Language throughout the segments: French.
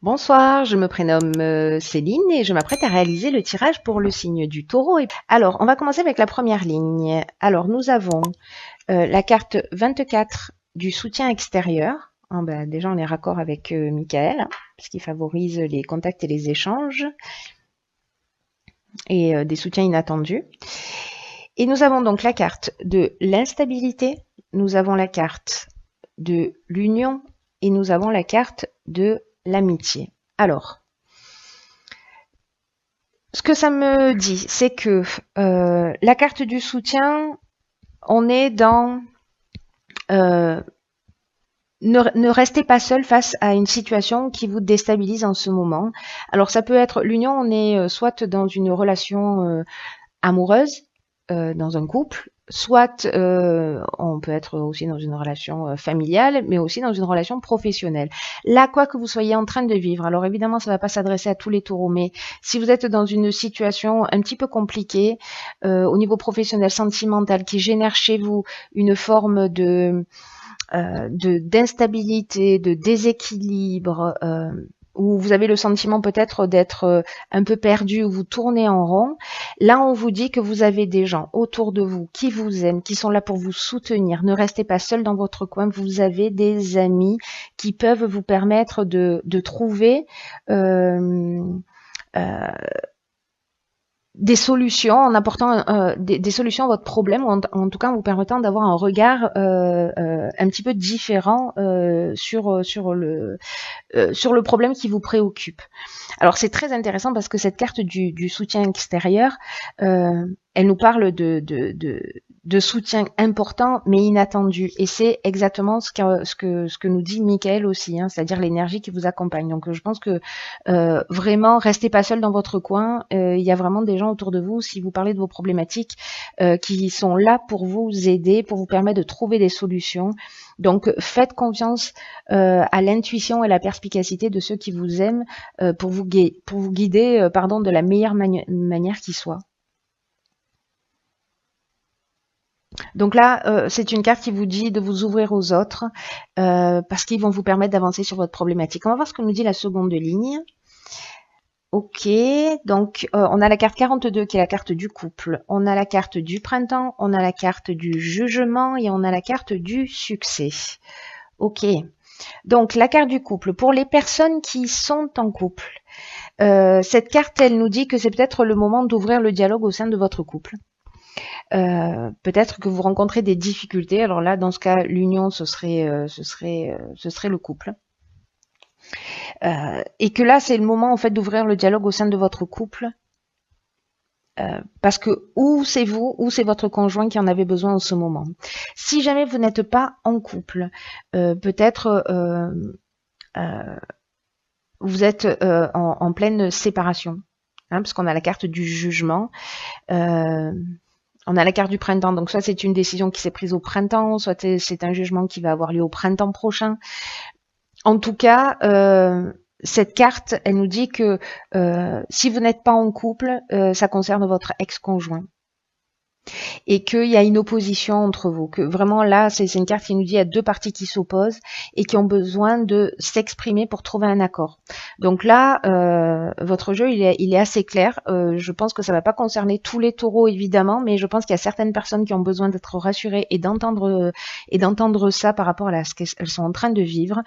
Bonsoir, je me prénomme Céline et je m'apprête à réaliser le tirage pour le signe du taureau. Alors, on va commencer avec la première ligne. Alors, nous avons la carte 24 du soutien extérieur. Déjà, on est raccord avec Michael, hein, parce qu'il favorise les contacts et les échanges et des soutiens inattendus. Et nous avons donc la carte de l'instabilité, nous avons la carte de l'union et nous avons la carte de l'amitié. Alors, ce que ça me dit, c'est que la carte du soutien, on est dans ne restez pas seul face à une situation qui vous déstabilise en ce moment. Alors ça peut être l'union, on est soit dans une relation amoureuse, dans un couple, soit on peut être aussi dans une relation familiale, mais aussi dans une relation professionnelle. Là, quoi que vous soyez en train de vivre, alors évidemment, ça ne va pas s'adresser à tous les taureaux, mais si vous êtes dans une situation un petit peu compliquée au niveau professionnel, sentimental, qui génère chez vous une forme d'instabilité, de déséquilibre, où vous avez le sentiment peut-être d'être un peu perdu, où vous tournez en rond, là on vous dit que vous avez des gens autour de vous qui vous aiment, qui sont là pour vous soutenir. Ne restez pas seul dans votre coin, vous avez des amis qui peuvent vous permettre de trouver des solutions en apportant des solutions à votre problème, ou en tout cas en vous permettant d'avoir un regard un petit peu différent sur le problème qui vous préoccupe. Alors c'est très intéressant parce que cette carte du soutien extérieur, elle nous parle de soutien important mais inattendu, et c'est exactement ce que nous dit Michael aussi, hein, c'est-à-dire l'énergie qui vous accompagne. Donc je pense que vraiment restez pas seul dans votre coin, il y a vraiment des gens autour de vous, si vous parlez de vos problématiques, qui sont là pour vous aider, pour vous permettre de trouver des solutions. Donc faites confiance à l'intuition et la perspicacité de ceux qui vous aiment pour vous guider de la meilleure manière qui soit. Donc là, c'est une carte qui vous dit de vous ouvrir aux autres parce qu'ils vont vous permettre d'avancer sur votre problématique. On va voir ce que nous dit la seconde ligne. Ok, donc on a la carte 42 qui est la carte du couple, on a la carte du printemps, on a la carte du jugement et on a la carte du succès. Ok, donc la carte du couple, pour les personnes qui sont en couple, cette carte, elle nous dit que c'est peut-être le moment d'ouvrir le dialogue au sein de votre couple. Peut-être que vous rencontrez des difficultés. Alors là, dans ce cas, l'union, ce serait le couple. Et que là, c'est le moment en fait d'ouvrir le dialogue au sein de votre couple. Parce que ou c'est vous, ou c'est votre conjoint qui en avait besoin en ce moment. Si jamais vous n'êtes pas en couple, peut-être vous êtes en pleine séparation, hein, parce qu'on a la carte du jugement. On a la carte du printemps, donc soit c'est une décision qui s'est prise au printemps, soit c'est un jugement qui va avoir lieu au printemps prochain. En tout cas, cette carte, elle nous dit que si vous n'êtes pas en couple, ça concerne votre ex-conjoint. Et qu'il y a une opposition entre vous, que vraiment là, c'est une carte qui nous dit qu'il y a deux parties qui s'opposent et qui ont besoin de s'exprimer pour trouver un accord. Donc là, votre jeu, il est assez clair. Je pense que ça va pas concerner tous les taureaux, évidemment, mais je pense qu'il y a certaines personnes qui ont besoin d'être rassurées et d'entendre ça par rapport à ce qu'elles sont en train de vivre.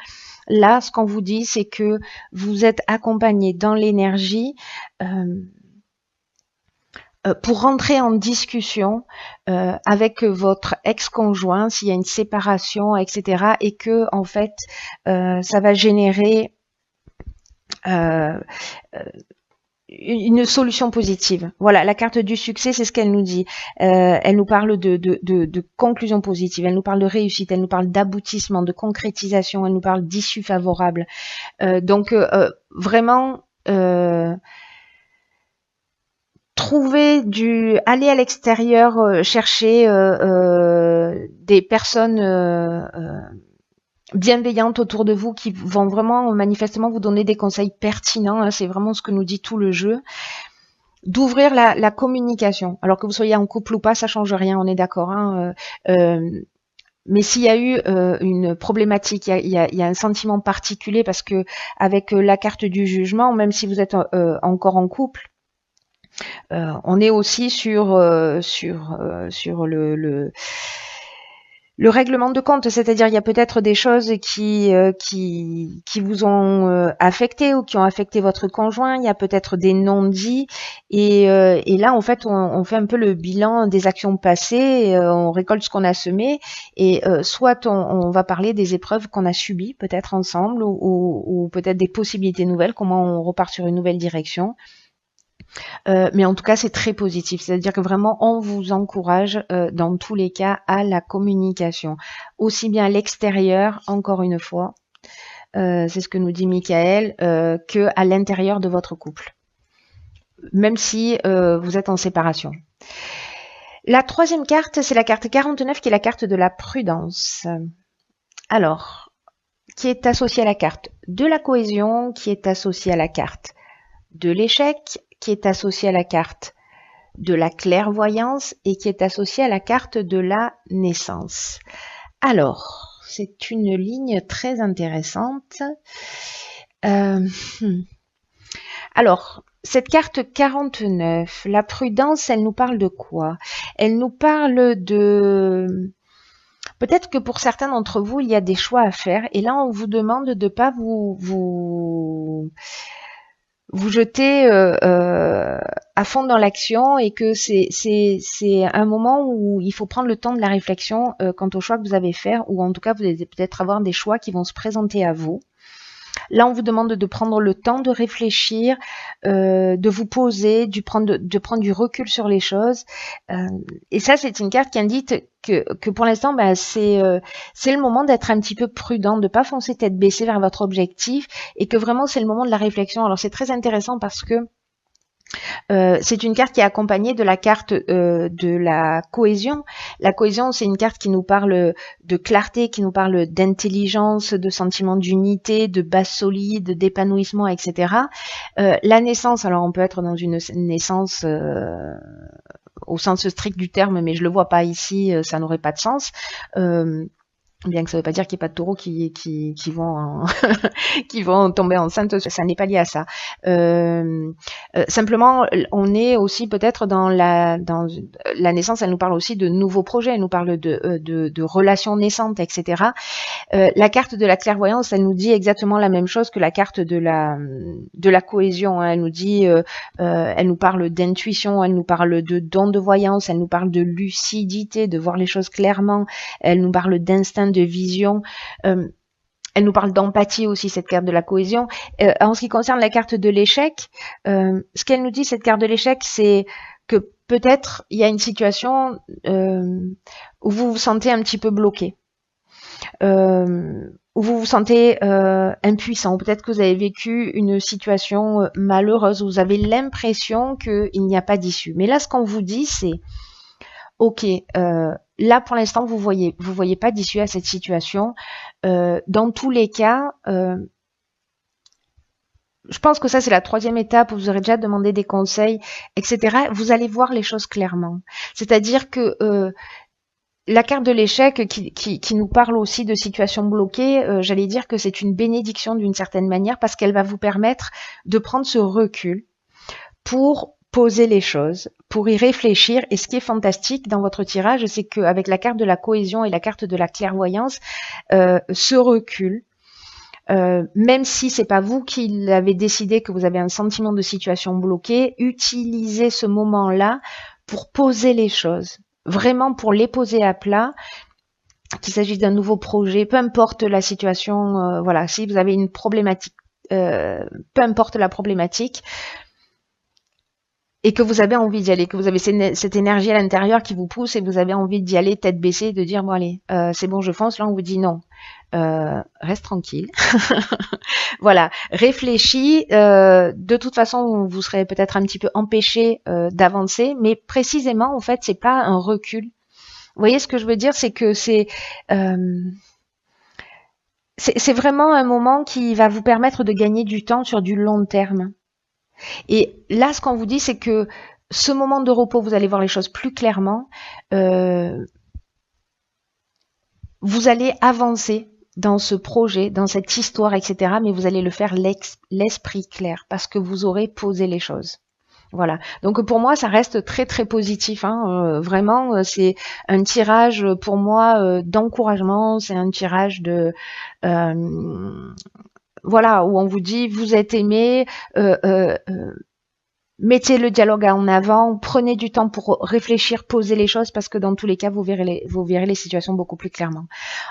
Là, ce qu'on vous dit, c'est que vous êtes accompagné dans l'énergie pour rentrer en discussion avec votre ex-conjoint s'il y a une séparation, etc. Et que en fait, ça va générer une solution positive. Voilà, la carte du succès, c'est ce qu'elle nous dit. Elle nous parle de conclusion positive, elle nous parle de réussite, elle nous parle d'aboutissement, de concrétisation, elle nous parle d'issue favorable. Donc vraiment... aller à l'extérieur, chercher des personnes bienveillantes autour de vous qui vont vraiment manifestement vous donner des conseils pertinents, hein, c'est vraiment ce que nous dit tout le jeu. D'ouvrir la communication, alors que vous soyez en couple ou pas, ça change rien, on est d'accord, hein, Mais s'il y a eu une problématique, il y a un sentiment particulier parce que avec la carte du jugement, même si vous êtes encore en couple, on est aussi sur le règlement de compte, c'est-à-dire il y a peut-être des choses qui vous ont affecté ou qui ont affecté votre conjoint, il y a peut-être des non-dits et là en fait on fait un peu le bilan des actions passées, on récolte ce qu'on a semé et soit on va parler des épreuves qu'on a subies peut-être ensemble ou peut-être des possibilités nouvelles, comment on repart sur une nouvelle direction. Mais en tout cas, c'est très positif. C'est-à-dire que vraiment, on vous encourage dans tous les cas à la communication. Aussi bien à l'extérieur, encore une fois, c'est ce que nous dit Michael, que à l'intérieur de votre couple. Même si vous êtes en séparation. La troisième carte, c'est la carte 49 qui est la carte de la prudence. Alors, qui est associée à la carte de la cohésion, qui est associée à la carte de l'échec, qui est associée à la carte de la clairvoyance et qui est associée à la carte de la naissance. Alors, c'est une ligne très intéressante. Alors, cette carte 49, la prudence, elle nous parle de quoi? Elle nous parle de... Peut-être que pour certains d'entre vous, il y a des choix à faire et là, on vous demande de ne pas vous jeter à fond dans l'action et que c'est un moment où il faut prendre le temps de la réflexion quant au choix que vous allez faire ou en tout cas vous allez peut-être avoir des choix qui vont se présenter à vous. Là, on vous demande de prendre le temps de réfléchir, de vous poser, de prendre du recul sur les choses. Et ça, c'est une carte qui indique que pour l'instant, c'est le moment d'être un petit peu prudent, de ne pas foncer tête baissée vers votre objectif et que vraiment, c'est le moment de la réflexion. Alors, c'est très intéressant parce que c'est une carte qui est accompagnée de la carte de la cohésion. La cohésion, c'est une carte qui nous parle de clarté, qui nous parle d'intelligence, de sentiment d'unité, de base solide, d'épanouissement, etc. La naissance, alors on peut être dans une naissance au sens strict du terme, mais je le vois pas ici, ça n'aurait pas de sens. Bien que ça ne veut pas dire qu'il n'y ait pas de taureaux qui vont qui vont tomber enceintes, ça n'est pas lié à ça. Simplement, on est aussi peut-être dans la naissance, elle nous parle aussi de nouveaux projets, elle nous parle de relations naissantes, etc. La carte de la clairvoyance, elle nous dit exactement la même chose que la carte de la cohésion. Hein. Elle nous dit, elle nous parle d'intuition, elle nous parle de don de voyance, elle nous parle de lucidité, de voir les choses clairement, elle nous parle d'instinct de vision. Elle nous parle d'empathie aussi, cette carte de la cohésion. En ce qui concerne la carte de l'échec, ce qu'elle nous dit, cette carte de l'échec, c'est que peut-être il y a une situation où vous vous sentez un petit peu bloqué, où vous vous sentez impuissant. Peut-être que vous avez vécu une situation malheureuse, où vous avez l'impression qu'il n'y a pas d'issue. Mais là, ce qu'on vous dit, c'est ok, là pour l'instant vous voyez pas d'issue à cette situation. Dans tous les cas, je pense que ça c'est la troisième étape où vous aurez déjà demandé des conseils, etc. Vous allez voir les choses clairement. C'est-à-dire que la carte de l'échec qui nous parle aussi de situations bloquées, j'allais dire que c'est une bénédiction d'une certaine manière parce qu'elle va vous permettre de prendre ce recul pour poser les choses, pour y réfléchir. Et ce qui est fantastique dans votre tirage, c'est qu'avec la carte de la cohésion et la carte de la clairvoyance, ce recul, même si c'est pas vous qui l'avez décidé, que vous avez un sentiment de situation bloquée, utilisez ce moment-là pour poser les choses, vraiment pour les poser à plat, qu'il s'agisse d'un nouveau projet, peu importe la situation, voilà, si vous avez une problématique, peu importe la problématique, et que vous avez envie d'y aller, que vous avez cette énergie à l'intérieur qui vous pousse et vous avez envie d'y aller tête baissée, de dire bon allez, c'est bon je fonce, là on vous dit non, reste tranquille. Voilà, réfléchis, de toute façon vous serez peut-être un petit peu empêché d'avancer, mais précisément en fait c'est pas un recul. Vous voyez ce que je veux dire, c'est que c'est vraiment un moment qui va vous permettre de gagner du temps sur du long terme. Et là, ce qu'on vous dit, c'est que ce moment de repos, vous allez voir les choses plus clairement. vous allez avancer dans ce projet, dans cette histoire, etc. Mais vous allez le faire l'esprit clair parce que vous aurez posé les choses. Voilà. Donc pour moi, ça reste très très positif. Hein. Vraiment, c'est un tirage pour moi d'encouragement. C'est un tirage de voilà où on vous dit vous êtes aimé. Mettez le dialogue en avant, prenez du temps pour réfléchir, poser les choses, parce que dans tous les cas, vous verrez les situations beaucoup plus clairement.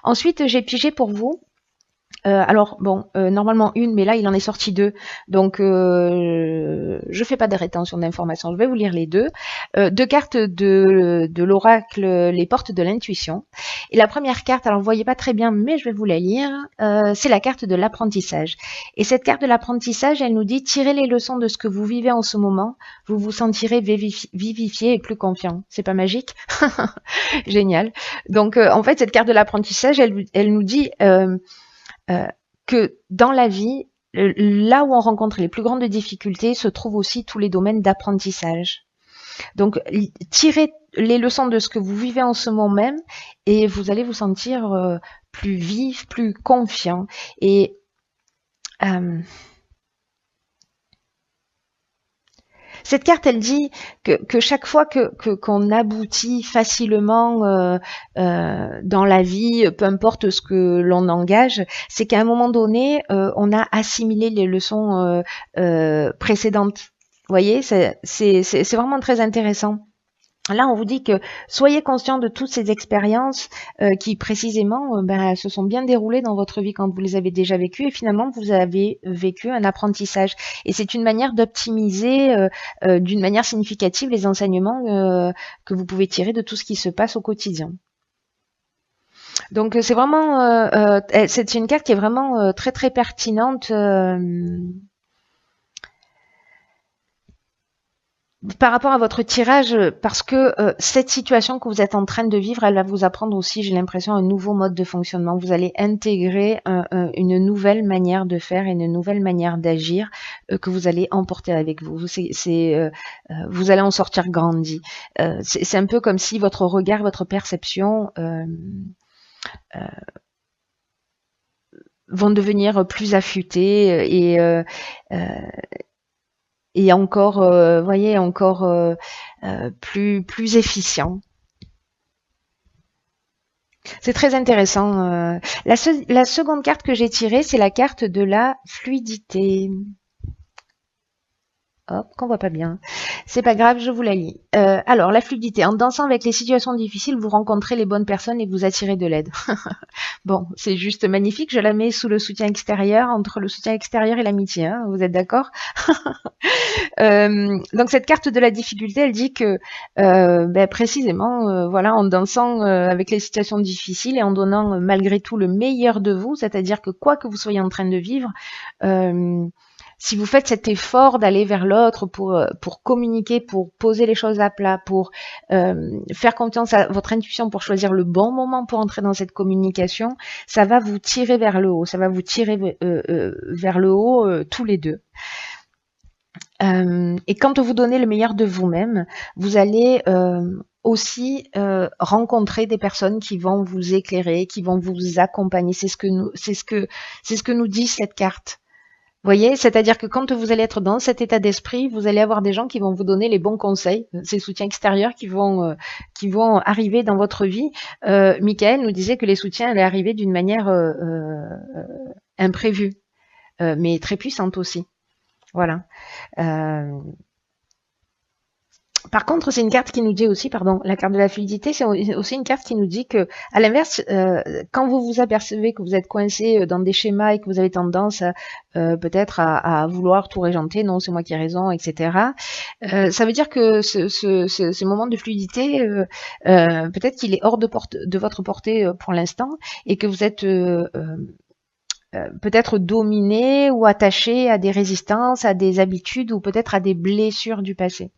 Ensuite, j'ai pigé pour vous. Alors bon, normalement une, mais là il en est sorti deux, donc je fais pas de rétention d'informations, je vais vous lire les deux. Deux cartes de l'oracle, les portes de l'intuition. Et la première carte, alors vous voyez pas très bien, mais je vais vous la lire, c'est la carte de l'apprentissage. Et cette carte de l'apprentissage, elle nous dit, tirez les leçons de ce que vous vivez en ce moment, vous vous sentirez vivifié et plus confiant. C'est pas magique? Génial. Donc en fait, cette carte de l'apprentissage, elle nous dit... que dans la vie, là où on rencontre les plus grandes difficultés, se trouvent aussi tous les domaines d'apprentissage. Donc, tirez les leçons de ce que vous vivez en ce moment même et vous allez vous sentir plus vif, plus confiant. Et cette carte, elle dit que chaque fois qu'on aboutit facilement dans la vie, peu importe ce que l'on engage, c'est qu'à un moment donné, on a assimilé les leçons précédentes. Vous voyez, c'est vraiment très intéressant. Là, on vous dit que soyez conscient de toutes ces expériences qui, précisément, se sont bien déroulées dans votre vie quand vous les avez déjà vécues et finalement, vous avez vécu un apprentissage. Et c'est une manière d'optimiser d'une manière significative les enseignements que vous pouvez tirer de tout ce qui se passe au quotidien. Donc, c'est vraiment, c'est une carte qui est vraiment très, très pertinente par rapport à votre tirage, parce que cette situation que vous êtes en train de vivre, elle va vous apprendre aussi, j'ai l'impression, un nouveau mode de fonctionnement. Vous allez intégrer une nouvelle manière de faire et une nouvelle manière d'agir que vous allez emporter avec vous. Vous allez en sortir grandi. C'est un peu comme si votre regard, votre perception vont devenir plus affûtés et encore, voyez, encore plus efficient. C'est très intéressant. La seconde carte que j'ai tirée, c'est la carte de la fluidité. Hop, qu'on voit pas bien. C'est pas grave, je vous la lis. Alors, la fluidité. En dansant avec les situations difficiles, vous rencontrez les bonnes personnes et vous attirez de l'aide. Bon, c'est juste magnifique. Je la mets sous le soutien extérieur, entre le soutien extérieur et l'amitié. Hein, vous êtes d'accord? Donc cette carte de la difficulté, elle dit que précisément, voilà, en dansant avec les situations difficiles et en donnant malgré tout le meilleur de vous, c'est-à-dire que quoi que vous soyez en train de vivre, si vous faites cet effort d'aller vers l'autre pour communiquer, pour poser les choses à plat, pour faire confiance à votre intuition, pour choisir le bon moment pour entrer dans cette communication, ça va vous tirer vers le haut, ça va vous tirer vers le haut tous les deux. Et quand vous donnez le meilleur de vous-même, vous allez aussi rencontrer des personnes qui vont vous éclairer, qui vont vous accompagner. C'est ce que nous dit cette carte. Vous voyez, c'est-à-dire que quand vous allez être dans cet état d'esprit, vous allez avoir des gens qui vont vous donner les bons conseils, ces soutiens extérieurs qui vont arriver dans votre vie. Michael nous disait que les soutiens allaient arriver d'une manière imprévue, mais très puissante aussi. Voilà. Par contre, c'est une carte qui nous dit aussi, pardon, la carte de la fluidité, c'est aussi une carte qui nous dit que, à l'inverse, quand vous vous apercevez que vous êtes coincé dans des schémas et que vous avez tendance peut-être à vouloir tout régenter, non, c'est moi qui ai raison, etc. Ça veut dire que ce moment de fluidité, peut-être qu'il est hors de votre portée pour l'instant et que vous êtes peut-être dominé ou attaché à des résistances, à des habitudes ou peut-être à des blessures du passé.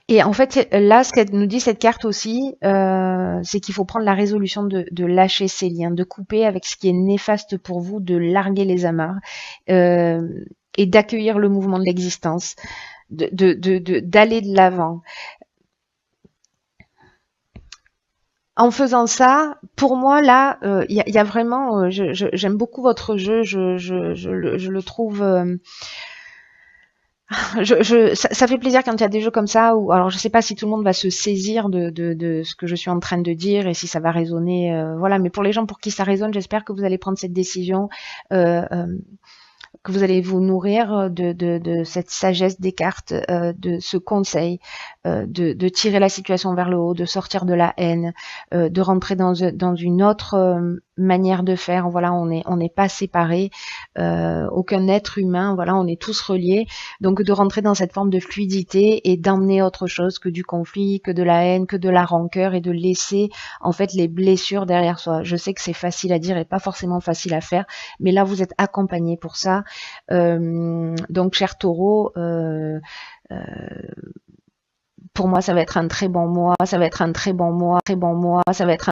Et en fait, là, ce qu'elle nous dit cette carte aussi, c'est qu'il faut prendre la résolution de lâcher ces liens, de couper avec ce qui est néfaste pour vous, de larguer les amarres et d'accueillir le mouvement de l'existence, d'aller de l'avant. En faisant ça, pour moi là, il y a vraiment, j'aime beaucoup votre jeu, je le trouve, ça fait plaisir quand il y a des jeux comme ça où, alors je sais pas si tout le monde va se saisir de ce que je suis en train de dire et si ça va résonner, voilà. Mais pour les gens pour qui ça résonne, j'espère que vous allez prendre cette décision. Euh, euh, que vous allez vous nourrir de cette sagesse des cartes, de ce conseil, de tirer la situation vers le haut, de sortir de la haine, de rentrer dans une autre manière de faire. Voilà, on n'est pas séparés, aucun être humain. Voilà, on est tous reliés. Donc de rentrer dans cette forme de fluidité et d'emmener autre chose que du conflit, que de la haine, que de la rancœur et de laisser en fait les blessures derrière soi. Je sais que c'est facile à dire et pas forcément facile à faire, mais là vous êtes accompagné pour ça. Donc, cher taureau, euh, pour moi, ça va être un très bon mois, ça va être un très bon mois, ça va être